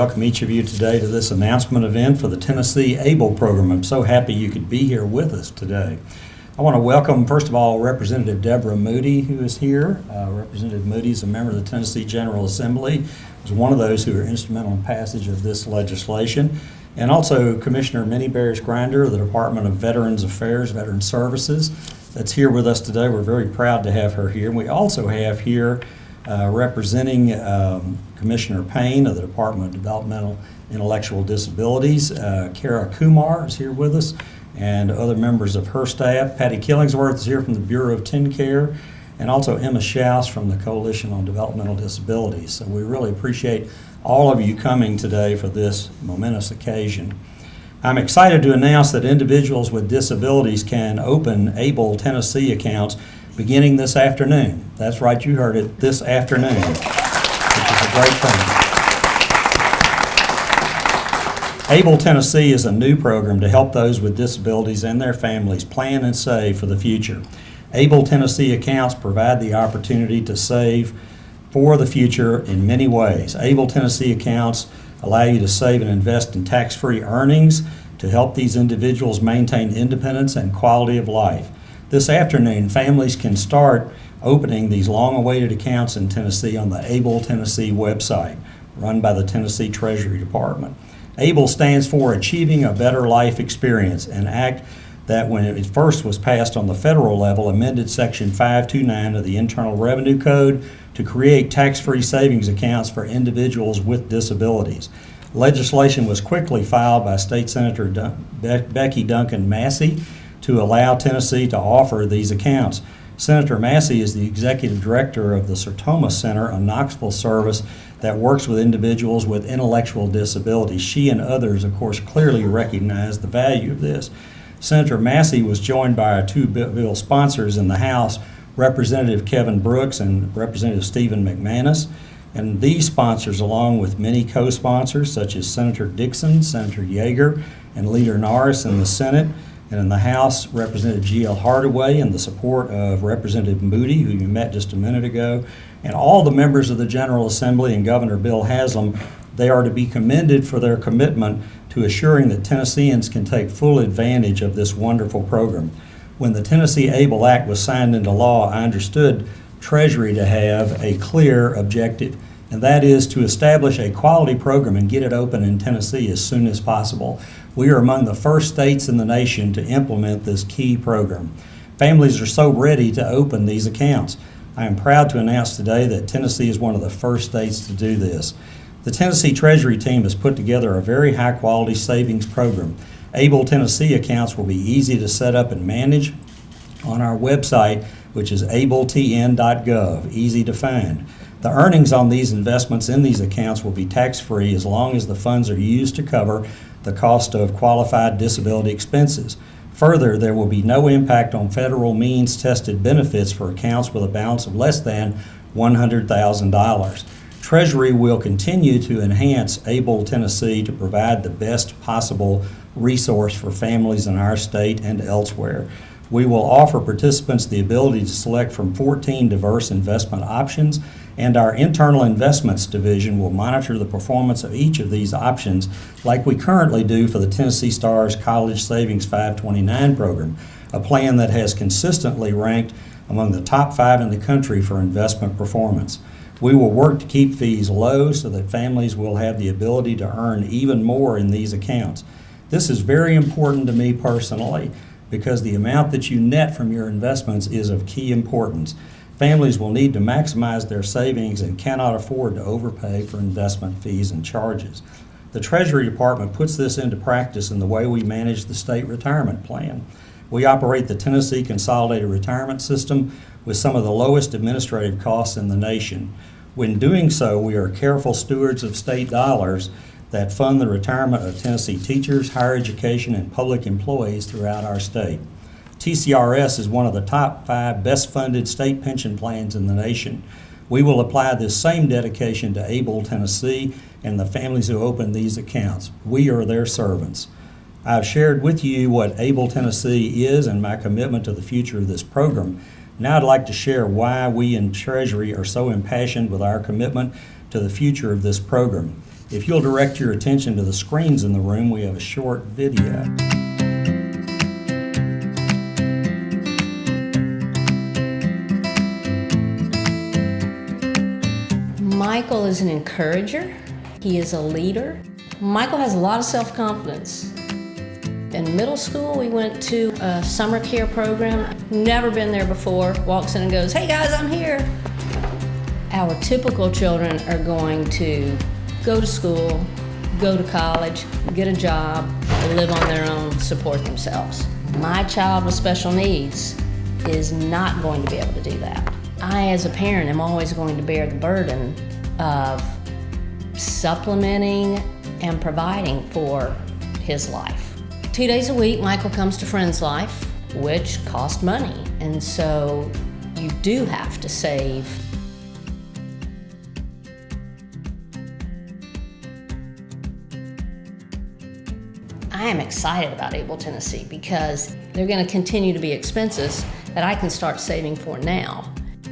welcome each of you today to this announcement event for the Tennessee ABLE program. I'm so happy you could be here with us today. I want to welcome, first of all, Representative Deborah Moody, who is here. Representative Moody is a member of the Tennessee General Assembly, was one of those who were instrumental in passage of this legislation. And also Commissioner Minnie Barris-Grinder of the Department of Veterans Affairs, Veteran Services, that's here with us today. We're very proud to have her here. And we also have here representing Commissioner Payne of the Department of Developmental Intellectual Disabilities. Kara Kumar is here with us, and other members of her staff. Patty Killingsworth is here from the Bureau of TennCare, and also Emma Schaus from the Coalition on Developmental Disabilities. So we really appreciate all of you coming today for this momentous occasion. I'm excited to announce that individuals with disabilities can open ABLE Tennessee accounts beginning this afternoon. That's right, you heard it, this afternoon, which is a great thing. ABLE Tennessee is a new program to help those with disabilities and their families plan and save for the future. ABLE Tennessee accounts provide the opportunity to save for the future in many ways. ABLE Tennessee accounts allow you to save and invest in tax-free earnings to help these individuals maintain independence and quality of life. This afternoon, families can start opening these long-awaited accounts in Tennessee on the ABLE Tennessee website, run by the Tennessee Treasury Department. ABLE stands for Achieving a Better Life Experience, an act that when it first was passed on the federal level, amended Section 529 of the Internal Revenue Code to create tax-free savings accounts for individuals with disabilities. Legislation was quickly filed by State Senator Becky Duncan Massey to allow Tennessee to offer these accounts. Senator Massey is the executive director of the Sertoma Center, a Knoxville service that works with individuals with intellectual disabilities. She and others, of course, clearly recognize the value of this. Senator Massey was joined by our two bill sponsors in the House, Representative Kevin Brooks and Representative Stephen McManus. And these sponsors, along with many co-sponsors such as Senator Dixon, Senator Yeager, and Leader Norris in the Senate, and in the House, Representative G.L. Hardaway, and the support of Representative Moody, who you met just a minute ago, and all the members of the General Assembly and Governor Bill Haslam, they are to be commended for their commitment to assuring that Tennesseans can take full advantage of this wonderful program. When the Tennessee ABLE Act was signed into law, I understood Treasury to have a clear objective, and that is to establish a quality program and get it open in Tennessee as soon as possible. We are among the first states in the nation to implement this key program. Families are so ready to open these accounts. I am proud to announce today that Tennessee is one of the first states to do this. The Tennessee Treasury team has put together a very high-quality savings program. ABLE Tennessee accounts will be easy to set up and manage on our website, which is abletn.gov, easy to find. The earnings on these investments in these accounts will be tax-free as long as the funds are used to cover the cost of qualified disability expenses. Further, there will be no impact on federal means-tested benefits for accounts with a balance of less than $100,000. Treasury will continue to enhance ABLE Tennessee to provide the best possible resource for families in our state and elsewhere. We will offer participants the ability to select from 14 diverse investment options, and our internal investments division will monitor the performance of each of these options like we currently do for the Tennessee Stars College Savings 529 program, a plan that has consistently ranked among the top 5 in the country for investment performance. We will work to keep fees low so that families will have the ability to earn even more in these accounts. This is very important to me personally, because the amount that you net from your investments is of key importance. Families will need to maximize their savings and cannot afford to overpay for investment fees and charges. The Treasury Department puts this into practice in the way we manage the state retirement plan. We operate the Tennessee Consolidated Retirement System with some of the lowest administrative costs in the nation. When doing so, we are careful stewards of state dollars that fund the retirement of Tennessee teachers, higher education, and public employees throughout our state. TCRS is one of the top 5 best funded state pension plans in the nation. We will apply this same dedication to ABLE Tennessee and the families who open these accounts. We are their servants. I've shared with you what ABLE Tennessee is and my commitment to the future of this program. Now I'd like to share why we in Treasury are so impassioned with our commitment to the future of this program. If you'll direct your attention to the screens in the room, we have a short video. Michael is an encourager. He is a leader. Michael has a lot of self-confidence. In middle school, we went to a summer care program. Never been there before. Walks in and goes, "Hey guys, I'm here." Our typical children are going to go to school, go to college, get a job, live on their own, support themselves. My child with special needs is not going to be able to do that. I, as a parent, am always going to bear the burden of supplementing and providing for his life. 2 days a week, Michael comes to Friends Life, which cost money, and so you do have to save. I am excited about Able Tennessee because they're going to continue to be expenses that I can start saving for now.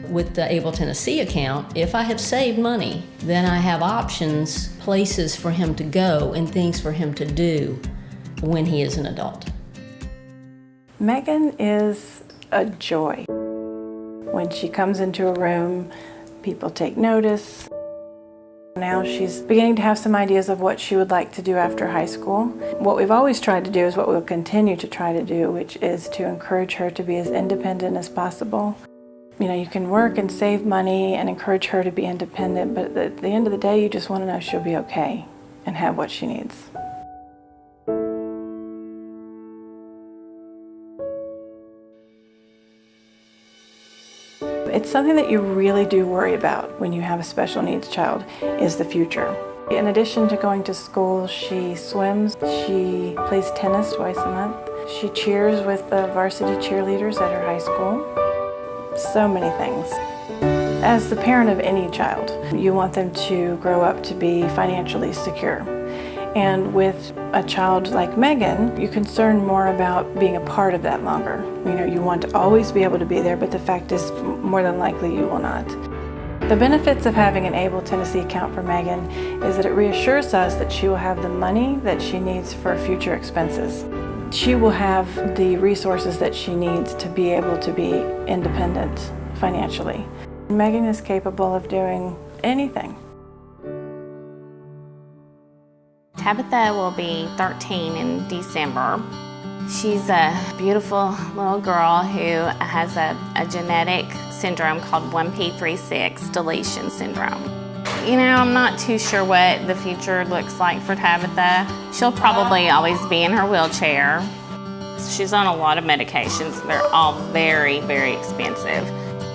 With the Able Tennessee account, if I have saved money, then I have options, places for him to go and things for him to do when he is an adult. Megan is a joy. When she comes into a room, people take notice. Now she's beginning to have some ideas of what she would like to do after high school. What we've always tried to do is what we'll continue to try to do, which is to encourage her to be as independent as possible. You know, you can work and save money and encourage her to be independent, but at the end of the day, you just want to know she'll be okay and have what she needs. It's something that you really do worry about when you have a special needs child, is the future. In addition to going to school, she swims, she plays tennis twice a month, she cheers with the varsity cheerleaders at her high school. So many things. As the parent of any child, you want them to grow up to be financially secure. And with a child like Megan, you're concerned more about being a part of that longer. You know, you want to always be able to be there, but the fact is, more than likely, you will not. The benefits of having an Able Tennessee account for Megan is that it reassures us that she will have the money that she needs for future expenses. She will have the resources that she needs to be able to be independent financially. Megan is capable of doing anything. Tabitha will be 13 in December. She's a beautiful little girl who has a genetic syndrome called 1p36 deletion syndrome. You know, I'm not too sure what the future looks like for Tabitha. She'll probably always be in her wheelchair. She's on a lot of medications. They're all very, very expensive.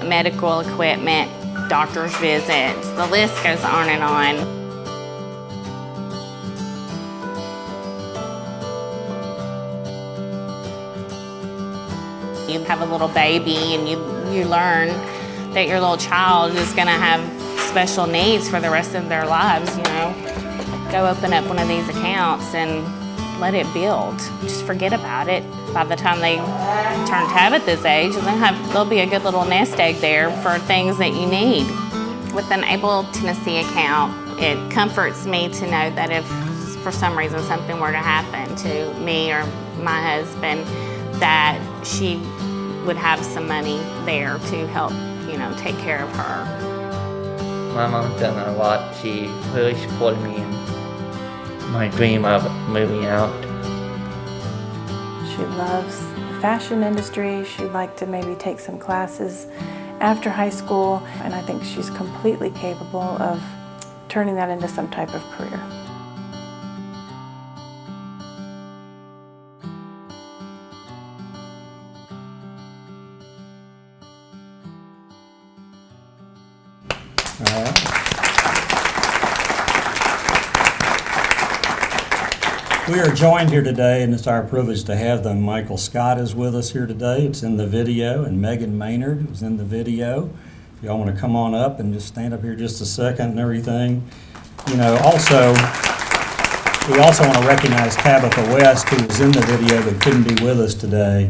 Medical equipment, doctor's visits, the list goes on and on. You have a little baby and you learn that your little child is going to have special needs for the rest of their lives, you know. Go open up one of these accounts and let it build. Just forget about it. By the time they turn Tabitha's age, there'll be a good little nest egg there for things that you need. With an Able Tennessee account, it comforts me to know that if for some reason something were to happen to me or my husband, that she would have some money there to help, you know, take care of her. My mom's done a lot. She really supported me in my dream of moving out. She loves the fashion industry. She'd like to maybe take some classes after high school, and I think she's completely capable of turning that into some type of career. All right. We are joined here today, and it's our privilege to have them. Michael Scott is with us here today. It's in the video, and Megan Maynard is in the video. If y'all want to come on up and just stand up here just a second and everything. You know, we also want to recognize Tabitha West, who was in the video but couldn't be with us today.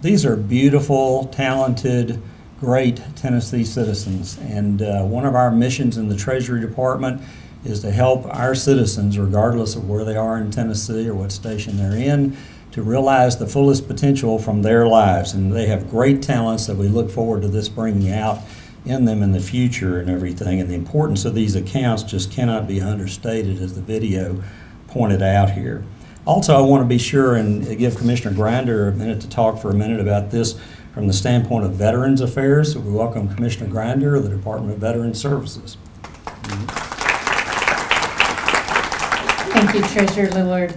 These are beautiful, talented, great Tennessee citizens, and one of our missions in the Treasury Department is to help our citizens, regardless of where they are in Tennessee or what station they're in, to realize the fullest potential from their lives. And they have great talents that we look forward to this bringing out in them in the future and everything. And the importance of these accounts just cannot be understated, as the video pointed out here. Also, I want to be sure and give Commissioner Grinder a minute to talk for a minute about this from the standpoint of Veterans Affairs. So we welcome Commissioner Grinder of the Department of Veterans Services. Thank you, Treasurer Lillard.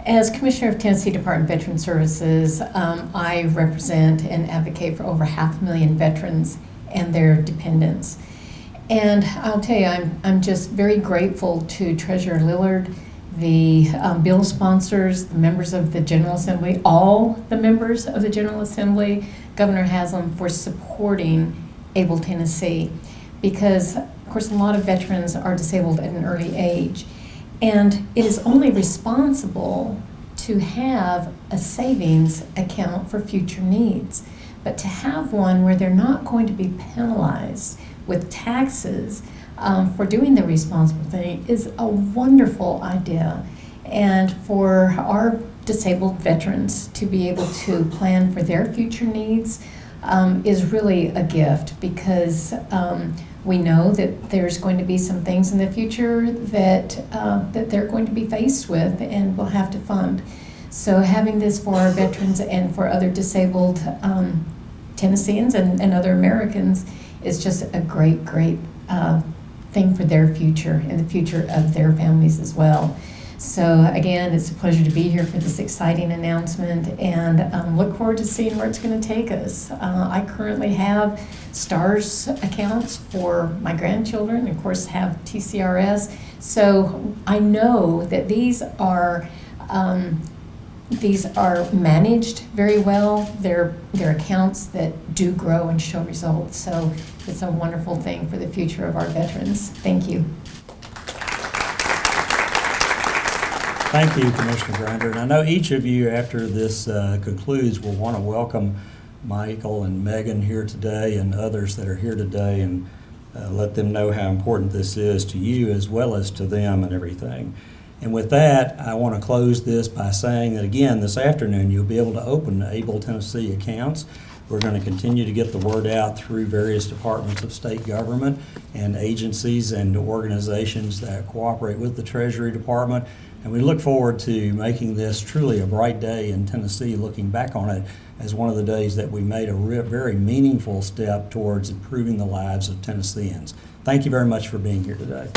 As Commissioner of Tennessee Department of Veterans Services, I represent and advocate for over 500,000 veterans and their dependents. And I'll tell you, I'm just very grateful to Treasurer Lillard, the bill sponsors, the members of the General Assembly, all the members of the General Assembly, Governor Haslam, for supporting Able Tennessee. Because, of course, a lot of veterans are disabled at an early age. And it is only responsible to have a savings account for future needs. But to have one where they're not going to be penalized with taxes for doing the responsible thing is a wonderful idea. And for our disabled veterans to be able to plan for their future needs is really a gift, because we know that there's going to be some things in the future that they're going to be faced with and will have to fund. So having this for our veterans and for other disabled Tennesseans and other Americans is just a great thing for their future and the future of their families as well. So again, it's a pleasure to be here for this exciting announcement, and look forward to seeing where it's going to take us. I currently have STARS accounts for my grandchildren, and of course have TCRS. So I know that these are managed very well. They're accounts that do grow and show results. So it's a wonderful thing for the future of our veterans. Thank you. Thank you, Commissioner Grinder. And I know each of you, after this concludes, will want to welcome Michael and Megan here today and others that are here today, and let them know how important this is to you as well as to them and everything. And with that, I want to close this by saying that, again, this afternoon you'll be able to open Able Tennessee accounts. We're going to continue to get the word out through various departments of state government and agencies and organizations that cooperate with the Treasury Department. And we look forward to making this truly a bright day in Tennessee, looking back on it as one of the days that we made a very meaningful step towards improving the lives of Tennesseans. Thank you very much for being here today.